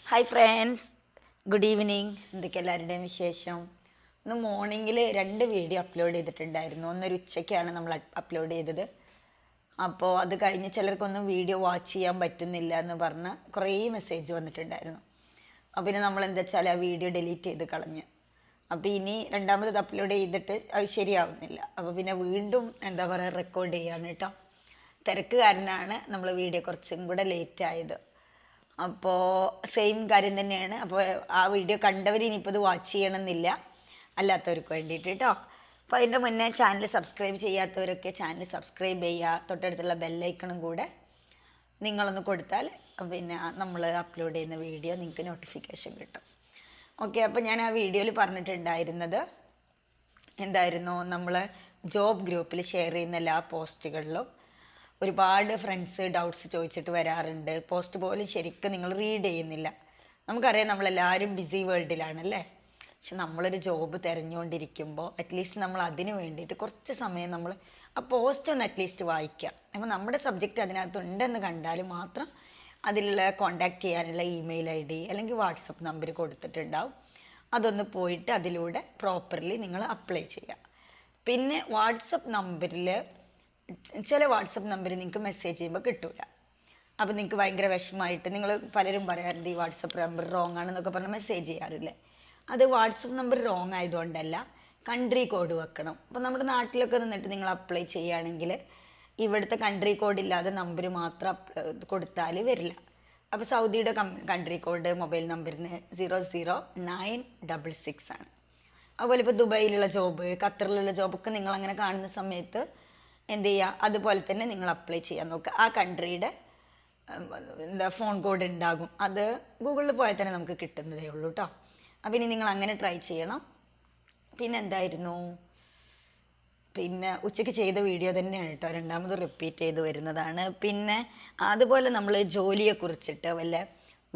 Hi friends, good evening. എന്തൊക്കെ എല്ലാവരുടെയും വിശേഷം? ഇന്ന് മോർണിംഗിൽ 2 വീഡിയോ അപ്ലോഡ് ചെയ്തിട്ടുണ്ടായിരുന്നു. ഒന്നൊരു ഉച്ചയ്ക്കാണ് നമ്മൾ അപ്ലോഡ് ചെയ്തത്. അപ്പോൾ അത് കഴിഞ്ഞ് ചിലർക്കൊന്നും വീഡിയോ വാച്ച് ചെയ്യാൻ പറ്റുന്നില്ല എന്ന് പറഞ്ഞ് കുറേ മെസ്സേജ് വന്നിട്ടുണ്ടായിരുന്നു. അപ്പോൾ പിന്നെ നമ്മൾ എന്താ വെച്ചാൽ ആ വീഡിയോ ഡിലീറ്റ് ചെയ്ത് കളഞ്ഞ്. അപ്പോൾ ഇനി രണ്ടാമത് അപ്ലോഡ് ചെയ്തിട്ട് അത് ശരിയാവുന്നില്ല. അപ്പോൾ പിന്നെ വീണ്ടും എന്താ പറയുക റെക്കോർഡ് ചെയ്യാണ് കേട്ടോ. തിരക്ക് കാരണമാണ് നമ്മൾ വീഡിയോ കുറച്ചും കൂടെ ലേറ്റ് ആയത്. അപ്പോൾ സെയിം കാര്യം തന്നെയാണ്. അപ്പോൾ ആ വീഡിയോ കണ്ടവർ ഇനിയിപ്പോൾ ഇത് വാച്ച് ചെയ്യണമെന്നില്ല, അല്ലാത്തവർക്ക് വേണ്ടിയിട്ട് കേട്ടോ. അപ്പോൾ അതിൻ്റെ മുന്നേ ചാനൽ സബ്സ്ക്രൈബ് ചെയ്യാത്തവരൊക്കെ ചാനൽ സബ്സ്ക്രൈബ് ചെയ്യുക. തൊട്ടടുത്തുള്ള ബെല്ലൈക്കണും കൂടെ നിങ്ങളൊന്ന് കൊടുത്താൽ പിന്നെ നമ്മൾ അപ്ലോഡ് ചെയ്യുന്ന വീഡിയോ നിങ്ങൾക്ക് നോട്ടിഫിക്കേഷൻ കിട്ടും. ഓക്കെ, അപ്പോൾ ഞാൻ ആ വീഡിയോയിൽ പറഞ്ഞിട്ടുണ്ടായിരുന്നത് എന്തായിരുന്നു, നമ്മൾ ജോബ് ഗ്രൂപ്പിൽ ഷെയർ ചെയ്യുന്ന എല്ലാ പോസ്റ്റുകളിലും ഒരുപാട് ഫ്രണ്ട്സ് ഡൗട്ട്സ് ചോദിച്ചിട്ട് വരാറുണ്ട്. പോസ്റ്റ് പോലും ശരിക്കും നിങ്ങൾ റീഡ് ചെയ്യുന്നില്ല. നമുക്കറിയാം നമ്മളെല്ലാവരും ബിസി വേൾഡിലാണല്ലേ. പക്ഷെ നമ്മളൊരു ജോബ് തിരഞ്ഞുകൊണ്ടിരിക്കുമ്പോൾ അറ്റ്ലീസ്റ്റ് നമ്മൾ അതിന് വേണ്ടിയിട്ട് കുറച്ച് സമയം നമ്മൾ ആ പോസ്റ്റ് ഒന്ന് അറ്റ്ലീസ്റ്റ് വായിക്കുക. അപ്പോൾ നമ്മുടെ സബ്ജക്റ്റ് അതിനകത്ത് ഉണ്ടെന്ന് കണ്ടാൽ മാത്രം അതിലുള്ള കോണ്ടാക്ട് ചെയ്യാനുള്ള ഇമെയിൽ ID അല്ലെങ്കിൽ വാട്സപ്പ് നമ്പർ കൊടുത്തിട്ടുണ്ടാവും. അതൊന്ന് പോയിട്ട് അതിലൂടെ പ്രോപ്പർലി നിങ്ങൾ അപ്ലൈ ചെയ്യുക. പിന്നെ വാട്സപ്പ് നമ്പറിൽ ചില വാട്സപ്പ് നമ്പർ നിങ്ങൾക്ക് മെസ്സേജ് ചെയ്യുമ്പോൾ കിട്ടില്ല. അപ്പോൾ നിങ്ങൾക്ക് ഭയങ്കര വിഷമമായിട്ട് നിങ്ങൾ പലരും പറയാറുണ്ട് ഈ വാട്സപ്പ് നമ്പർ റോങ് ആണെന്നൊക്കെ പറഞ്ഞ് മെസ്സേജ് ചെയ്യാറില്ലേ. അത് വാട്സപ്പ് നമ്പർ റോങ് ആയതുകൊണ്ടല്ല, കൺട്രി കോഡ് വെക്കണം. അപ്പോൾ നമ്മുടെ നാട്ടിലൊക്കെ നിന്നിട്ട് നിങ്ങൾ അപ്ലൈ ചെയ്യുകയാണെങ്കിൽ ഇവിടുത്തെ കൺട്രി കോഡ് ഇല്ലാതെ നമ്പർ മാത്രം കൊടുത്താൽ വരില്ല. അപ്പോൾ സൗദിയുടെ കൺട്രി കോഡ് മൊബൈൽ നമ്പറിന് 00966 ആണ്. അതുപോലെ ഇപ്പോൾ ദുബായിലുള്ള ജോബ്, ഖത്തറിലുള്ള ജോബൊക്കെ നിങ്ങൾ അങ്ങനെ കാണുന്ന സമയത്ത് എന്ത് ചെയ്യുക, അതുപോലെ തന്നെ നിങ്ങൾ അപ്ലൈ ചെയ്യാൻ നോക്കുക. ആ കൺട്രിയുടെ എന്താ ഫോൺ കോഡ് ഉണ്ടാകും. അത് ഗൂഗിളിൽ പോയാൽ തന്നെ നമുക്ക് കിട്ടുന്നതേ ഉള്ളൂ കേട്ടോ. അപ്പം ഇനി നിങ്ങൾ അങ്ങനെ ട്രൈ ചെയ്യണം. പിന്നെ എന്തായിരുന്നു, പിന്നെ ഉച്ചയ്ക്ക് ചെയ്ത വീഡിയോ തന്നെയാണ് കേട്ടോ, രണ്ടാമത് റിപ്പീറ്റ് ചെയ്ത് വരുന്നതാണ്. പിന്നെ അതുപോലെ നമ്മൾ ജോലിയെക്കുറിച്ചിട്ട് വല്ല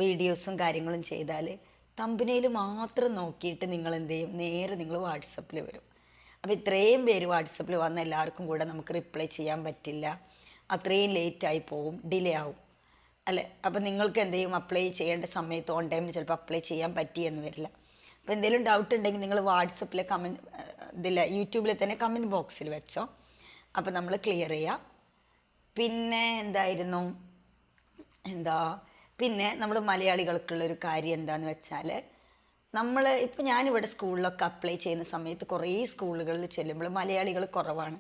വീഡിയോസും കാര്യങ്ങളും ചെയ്താൽ തമ്പനയിൽ മാത്രം നോക്കിയിട്ട് നിങ്ങൾ എന്ത് ചെയ്യും, നേരെ നിങ്ങൾ വാട്സപ്പിൽ വരും. അപ്പോൾ ഇത്രയും പേര് വാട്സപ്പിൽ വന്ന എല്ലാവർക്കും കൂടെ നമുക്ക് റിപ്ലൈ ചെയ്യാൻ പറ്റില്ല. അത്രയും ലേറ്റായി പോവും, ഡിലേ ആവും അല്ലേ. അപ്പോൾ നിങ്ങൾക്ക് എന്ത് ചെയ്യും, അപ്ലൈ ചെയ്യേണ്ട സമയത്ത് ഓൺ ടൈമിൽ ചിലപ്പോൾ അപ്ലൈ ചെയ്യാൻ പറ്റിയെന്ന് വരില്ല. അപ്പോൾ എന്തെങ്കിലും ഡൗട്ട് ഉണ്ടെങ്കിൽ നിങ്ങൾ വാട്സപ്പിലെ യൂട്യൂബിൽ തന്നെ കമൻറ്റ് ബോക്സിൽ വെച്ചോ. അപ്പോൾ നമ്മൾ ക്ലിയർ ചെയ്യാം. പിന്നെ എന്തായിരുന്നു, പിന്നെ നമ്മൾ മലയാളികൾക്കുള്ളൊരു കാര്യം എന്താണെന്ന് വെച്ചാൽ, നമ്മൾ ഇപ്പോൾ ഞാനിവിടെ സ്കൂളിലൊക്കെ അപ്ലൈ ചെയ്യുന്ന സമയത്ത് കുറേ സ്കൂളുകളിൽ ചെല്ലുമ്പോൾ മലയാളികൾ കുറവാണ്.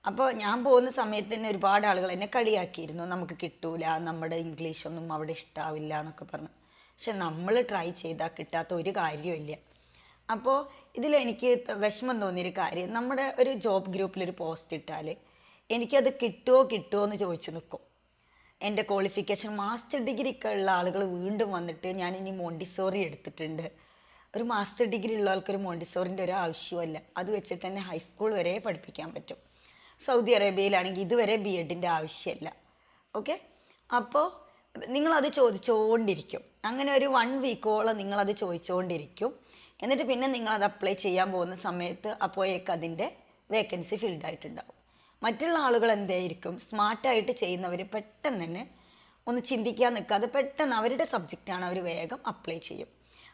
അപ്പോൾ ഞാൻ പോകുന്ന സമയത്ത് തന്നെ ഒരുപാട് ആളുകൾ എന്നെ കളിയാക്കിയിരുന്നു, നമുക്ക് കിട്ടൂല, നമ്മുടെ ഇംഗ്ലീഷൊന്നും അവിടെ ഇഷ്ടാവില്ല എന്നൊക്കെ പറഞ്ഞു. പക്ഷെ നമ്മൾ ട്രൈ ചെയ്താൽ കിട്ടാത്ത ഒരു കാര്യമില്ല. അപ്പോൾ ഇതിലെനിക്ക് വിഷമം തോന്നിയൊരു കാര്യം, നമ്മുടെ ഒരു ജോബ് ഗ്രൂപ്പിലൊരു പോസ്റ്റ് ഇട്ടാൽ എനിക്കത് കിട്ടുമോ എന്ന് ചോദിച്ചു നിൽക്കും. എൻ്റെ ക്വാളിഫിക്കേഷൻ മാസ്റ്റർ ഡിഗ്രിയൊക്കെ ഉള്ള ആളുകൾ വീണ്ടും വന്നിട്ട് ഞാൻ ഇനി മോണ്ടിസോറി എടുത്തിട്ടുണ്ട്. ഒരു മാസ്റ്റർ ഡിഗ്രി ഉള്ള ആൾക്കൊരു മോണ്ടിസോറിൻ്റെ ഒരു ആവശ്യമല്ല, അത് വെച്ചിട്ട് തന്നെ ഹൈസ്കൂൾ വരെ പഠിപ്പിക്കാൻ പറ്റും. സൗദി അറേബ്യയിലാണെങ്കിൽ ഇതുവരെ B.Edൻ്റെ ആവശ്യമില്ല. ഓക്കെ, അപ്പോൾ നിങ്ങളത് ചോദിച്ചുകൊണ്ടിരിക്കും. അങ്ങനെ ഒരു 1 വീക്കോളം നിങ്ങളത് ചോദിച്ചുകൊണ്ടിരിക്കും. എന്നിട്ട് പിന്നെ നിങ്ങളത് അപ്ലൈ ചെയ്യാൻ പോകുന്ന സമയത്ത് അപ്പോഴേക്ക് അതിൻ്റെ വേക്കൻസി ഫിൽഡ് ആയിട്ടുണ്ടാവും. മറ്റുള്ള ആളുകൾ എന്തായിരിക്കും, സ്മാർട്ടായിട്ട് ചെയ്യുന്നവർ പെട്ടെന്ന് തന്നെ ഒന്ന് ചിന്തിക്കാൻ നിൽക്കാതെ പെട്ടെന്ന് അവരുടെ സബ്ജക്റ്റാണ് അവർ വേഗം അപ്ലൈ ചെയ്യും.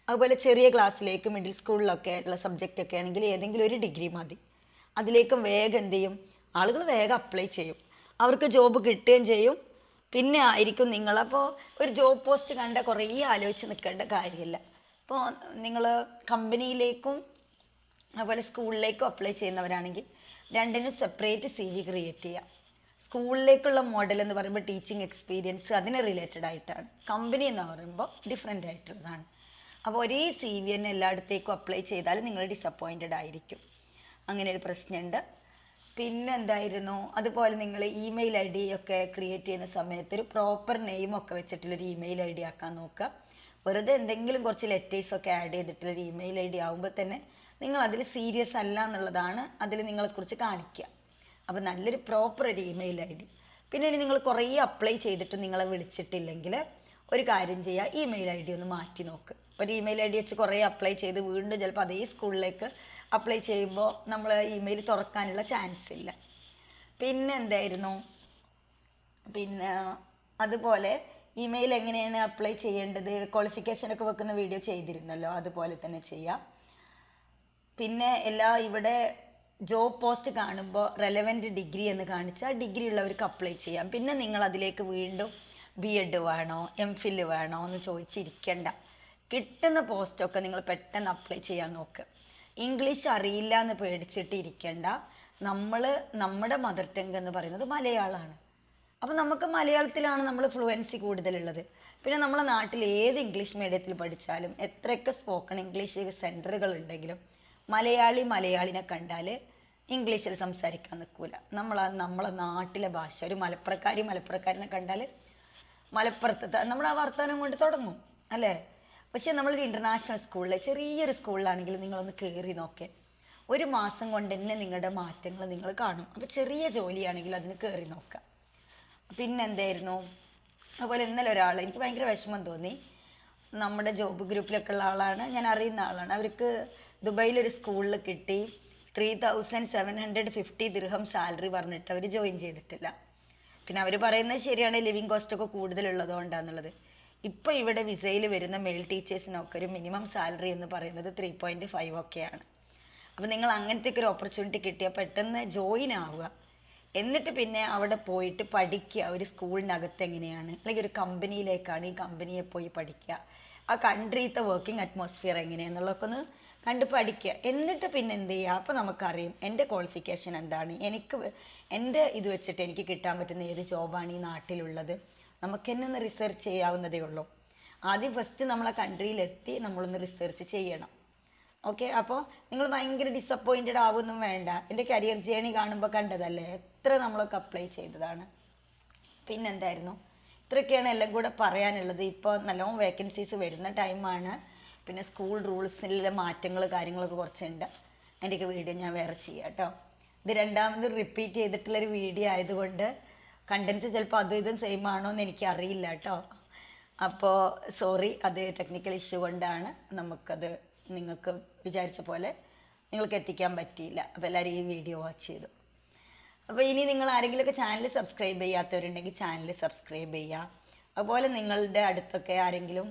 അതുപോലെ ചെറിയ ക്ലാസ്സിലേക്ക് മിഡിൽ സ്കൂളിലൊക്കെ ഉള്ള സബ്ജക്റ്റൊക്കെ ആണെങ്കിൽ ഏതെങ്കിലും ഒരു ഡിഗ്രി മതി. അതിലേക്കും വേഗം എന്ത് ചെയ്യും, ആളുകൾ വേഗം അപ്ലൈ ചെയ്യും, അവർക്ക് ജോബ് കിട്ടുകയും ചെയ്യും. പിന്നെ ആയിരിക്കും നിങ്ങളപ്പോൾ ഒരു ജോബ് പോസ്റ്റ് കണ്ട കുറേ ആലോചിച്ച് നിൽക്കേണ്ട കാര്യമില്ല. അപ്പോൾ നിങ്ങൾ കമ്പനിയിലേക്കും അതുപോലെ സ്കൂളിലേക്കും അപ്ലൈ ചെയ്യുന്നവരാണെങ്കിൽ രണ്ടിനും സെപ്പറേറ്റ് CV ക്രിയേറ്റ് ചെയ്യുക. സ്കൂളിലേക്കുള്ള മോഡൽ എന്ന് പറയുമ്പോൾ ടീച്ചിങ് എക്സ്പീരിയൻസ് അതിന് റിലേറ്റഡ് ആയിട്ടാണ്. കമ്പനി എന്ന് പറയുമ്പോൾ ഡിഫറെൻ്റ് ആയിട്ടുള്ളതാണ്. അപ്പോൾ ഒരേ CV തന്നെ എല്ലായിടത്തേക്കും അപ്ലൈ ചെയ്താൽ നിങ്ങൾ ഡിസപ്പോയിൻറ്റഡ് ആയിരിക്കും. അങ്ങനെ ഒരു പ്രശ്നമുണ്ട്. പിന്നെ എന്തായിരുന്നു, അതുപോലെ നിങ്ങൾ ഇമെയിൽ ID ഒക്കെ ക്രിയേറ്റ് ചെയ്യുന്ന സമയത്ത് ഒരു പ്രോപ്പർ നെയിമൊക്കെ വെച്ചിട്ടുള്ളൊരു ഇമെയിൽ ID ആക്കാൻ നോക്കുക. വെറുതെ എന്തെങ്കിലും കുറച്ച് ലെറ്റേഴ്സൊക്കെ ആഡ് ചെയ്തിട്ടുള്ളൊരു ഇമെയിൽ ID ആകുമ്പോൾ തന്നെ നിങ്ങൾ അതിൽ സീരിയസ് അല്ല എന്നുള്ളതാണ് അതിൽ നിങ്ങളെക്കുറിച്ച് കാണിക്കുക. അപ്പോൾ നല്ലൊരു പ്രോപ്പർ ഒരു ഇമെയിൽ ID. പിന്നെ ഇനി നിങ്ങൾ കുറേ അപ്ലൈ ചെയ്തിട്ട് നിങ്ങളെ വിളിച്ചിട്ടില്ലെങ്കിൽ ഒരു കാര്യം ചെയ്യുക, ഇമെയിൽ ID ഒന്ന് മാറ്റി നോക്ക്. ഒരു ഇമെയിൽ ID വെച്ച് കുറേ അപ്ലൈ ചെയ്ത് വീണ്ടും ചിലപ്പോൾ അതേ സ്കൂളിലേക്ക് അപ്ലൈ ചെയ്യുമ്പോൾ നമ്മൾ ഇമെയിൽ തുറക്കാനുള്ള ചാൻസ് ഇല്ല. പിന്നെ എന്തായിരുന്നു, പിന്നെ അതുപോലെ ഇമെയിൽ എങ്ങനെയാണ് അപ്ലൈ ചെയ്യേണ്ടത്, ക്വാളിഫിക്കേഷനൊക്കെ വെക്കുന്ന വീഡിയോ ചെയ്തിരുന്നല്ലോ, അതുപോലെ തന്നെ ചെയ്യാം. പിന്നെ ഇവിടെ ജോബ് പോസ്റ്റ് കാണുമ്പോൾ റെലവൻറ്റ് ഡിഗ്രി എന്ന് കാണിച്ചാൽ ഡിഗ്രി ഉള്ളവർക്ക് അപ്ലൈ ചെയ്യാം. പിന്നെ നിങ്ങൾ അതിലേക്ക് വീണ്ടും BEd വേണോ MPhil വേണോ എന്ന് ചോദിച്ചിരിക്കണ്ട. കിട്ടുന്ന പോസ്റ്റൊക്കെ നിങ്ങൾ പെട്ടെന്ന് അപ്ലൈ ചെയ്യാൻ നോക്കുക. ഇംഗ്ലീഷ് അറിയില്ല എന്ന് പേടിച്ചിട്ട് ഇരിക്കണ്ട. നമ്മുടെ മദർ ടങ് എന്ന് പറയുന്നത് മലയാളമാണ്. അപ്പം നമുക്ക് മലയാളത്തിലാണ് നമ്മൾ ഫ്ലുവൻസി കൂടുതലുള്ളത്. പിന്നെ നമ്മളെ നാട്ടിൽ ഏത് ഇംഗ്ലീഷ് മീഡിയത്തിൽ പഠിച്ചാലും എത്രയൊക്കെ സ്പോക്കൺ ഇംഗ്ലീഷ് സെൻറ്ററുകൾ ഉണ്ടെങ്കിലും മലയാളിനെ കണ്ടാൽ ഇംഗ്ലീഷിൽ സംസാരിക്കാൻ നിൽക്കൂല. നമ്മളെ നാട്ടിലെ ഭാഷ, ഒരു മലപ്പുറക്കാരിനെ കണ്ടാൽ മലപ്പുറത്തെ നമ്മൾ ആ വർത്തമാനം കൊണ്ട് തുടങ്ങും അല്ലേ. പക്ഷേ നമ്മളൊരു ഇൻ്റർനാഷണൽ സ്കൂളിൽ, ചെറിയൊരു സ്കൂളിലാണെങ്കിൽ നിങ്ങളൊന്ന് കയറി നോക്കേ, 1 മാസം കൊണ്ട് തന്നെ നിങ്ങളുടെ മാറ്റങ്ങൾ നിങ്ങൾ കാണും. അപ്പോൾ ചെറിയ ജോലിയാണെങ്കിൽ അതിന് കയറി നോക്കുക. പിന്നെന്തായിരുന്നു, അതുപോലെ ഇന്നലെ ഒരാൾ, എനിക്ക് ഭയങ്കര വിഷമം തോന്നി. നമ്മുടെ ജോബ് ഗ്രൂപ്പിലൊക്കെ ഉള്ള ആളാണ്, ഞാൻ അറിയുന്ന ആളാണ്. അവർക്ക് ദുബൈയിലൊരു സ്കൂളിൽ കിട്ടി 3750 ദിർഹം സാലറി പറഞ്ഞിട്ട് അവർ ജോയിൻ ചെയ്തിട്ടില്ല. പിന്നെ അവർ പറയുന്നത് ശരിയാണ്, ലിവിങ് കോസ്റ്റ് ഒക്കെ കൂടുതലുള്ളതുകൊണ്ടാണെന്നുള്ളത്. ഇപ്പോൾ ഇവിടെ വിസയിൽ വരുന്ന മെയിൽ ടീച്ചേഴ്സിനൊക്കെ ഒരു മിനിമം സാലറി എന്ന് പറയുന്നത് 3.5 ഒക്കെയാണ്. അപ്പോൾ നിങ്ങൾ അങ്ങനത്തെ ഒരു ഓപ്പർച്യൂണിറ്റി കിട്ടിയാൽ പെട്ടെന്ന് ജോയിൻ ആവുക. എന്നിട്ട് പിന്നെ അവിടെ പോയിട്ട് പഠിക്കുക. ഒരു സ്കൂളിനകത്ത് എങ്ങനെയാണ്, അല്ലെങ്കിൽ ഒരു കമ്പനിയിലേക്കാണ്, ഈ കമ്പനിയെ പോയി പഠിക്കുക. ആ കൺട്രിയിലത്തെ വർക്കിംഗ് അറ്റ്മോസ്ഫിയർ എങ്ങനെയാണെന്നുള്ളതൊക്കെ ഒന്ന് കണ്ട് പഠിക്കുക. എന്നിട്ട് പിന്നെ എന്ത് ചെയ്യുക, അപ്പോൾ നമുക്കറിയും എൻ്റെ ക്വാളിഫിക്കേഷൻ എന്താണ്, എൻ്റെ ഇത് വെച്ചിട്ട് എനിക്ക് കിട്ടാൻ പറ്റുന്ന ഏത് ജോബാണ് ഈ നാട്ടിലുള്ളത്. നമുക്ക് തന്നെ ഒന്ന് റിസർച്ച് ചെയ്യാവുന്നതേ ഉള്ളൂ. ആദ്യം ഫസ്റ്റ് നമ്മളെ കൺട്രിയിലെത്തി നമ്മളൊന്ന് റിസർച്ച് ചെയ്യണം. ഓക്കെ, അപ്പോൾ നിങ്ങൾ ഭയങ്കര ഡിസപ്പോയിൻറ്റഡ് ആവുമൊന്നും വേണ്ട. എൻ്റെ കരിയർ ജേണി കാണുമ്പോൾ കണ്ടതല്ലേ, എത്ര നമ്മളൊക്കെ അപ്ലൈ ചെയ്തതാണ്. പിന്നെന്തായിരുന്നു, ഇത്രയൊക്കെയാണ് എല്ലാം കൂടെ പറയാനുള്ളത്. ഇപ്പോൾ നല്ലോണം വേക്കൻസീസ് വരുന്ന ടൈമാണ്. പിന്നെ സ്കൂൾ റൂൾസിലെ മാറ്റങ്ങൾ കാര്യങ്ങളൊക്കെ കുറച്ചുണ്ട്. അതിൻ്റെയൊക്കെ വീഡിയോ ഞാൻ വേറെ ചെയ്യാം കേട്ടോ. ഇത് രണ്ടാമത് റിപ്പീറ്റ് ചെയ്തിട്ടുള്ളൊരു വീഡിയോ ആയതുകൊണ്ട് കണ്ടൻസ് ചിലപ്പോൾ അതും ഇതും സെയിം ആണോ എന്ന് എനിക്ക് അറിയില്ല കേട്ടോ. അപ്പോൾ സോറി, അത് ടെക്നിക്കൽ ഇഷ്യൂ കൊണ്ടാണ് നമുക്കത് നിങ്ങൾക്ക് വിചാരിച്ച പോലെ നിങ്ങൾക്ക് എത്തിക്കാൻ പറ്റിയില്ല. അപ്പോൾ എല്ലാവരും ഈ വീഡിയോ വാച്ച് ചെയ്തു. അപ്പോൾ ഇനി നിങ്ങൾ ആരെങ്കിലുമൊക്കെ ചാനൽ സബ്സ്ക്രൈബ് ചെയ്യാത്തവരുണ്ടെങ്കിൽ ചാനൽ സബ്സ്ക്രൈബ് ചെയ്യുക. അതുപോലെ നിങ്ങളുടെ അടുത്തൊക്കെ ആരെങ്കിലും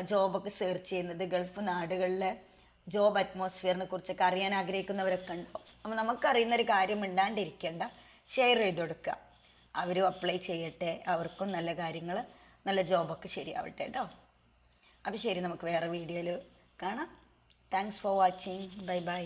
ജോബൊക്കെ സെർച്ച് ചെയ്യുന്നത്, ഗൾഫ് നാടുകളിലെ ജോബ് അറ്റ്മോസ്ഫിയറിനെ കുറിച്ചൊക്കെ അറിയാൻ ആഗ്രഹിക്കുന്നവരൊക്കെ ഉണ്ടാവും. അപ്പോൾ നമുക്കറിയുന്നൊരു കാര്യം മിണ്ടാണ്ടിരിക്കേണ്ട, ഷെയർ ചെയ്ത് കൊടുക്കുക. അവരും അപ്ലൈ ചെയ്യട്ടെ, അവർക്കും നല്ല കാര്യങ്ങൾ, നല്ല ജോബൊക്കെ ശരിയാവട്ടെ കേട്ടോ. അപ്പോൾ ശരി, നമുക്ക് വേറെ വീഡിയോയിൽ കാണാം. Thanks for watching. Bye bye.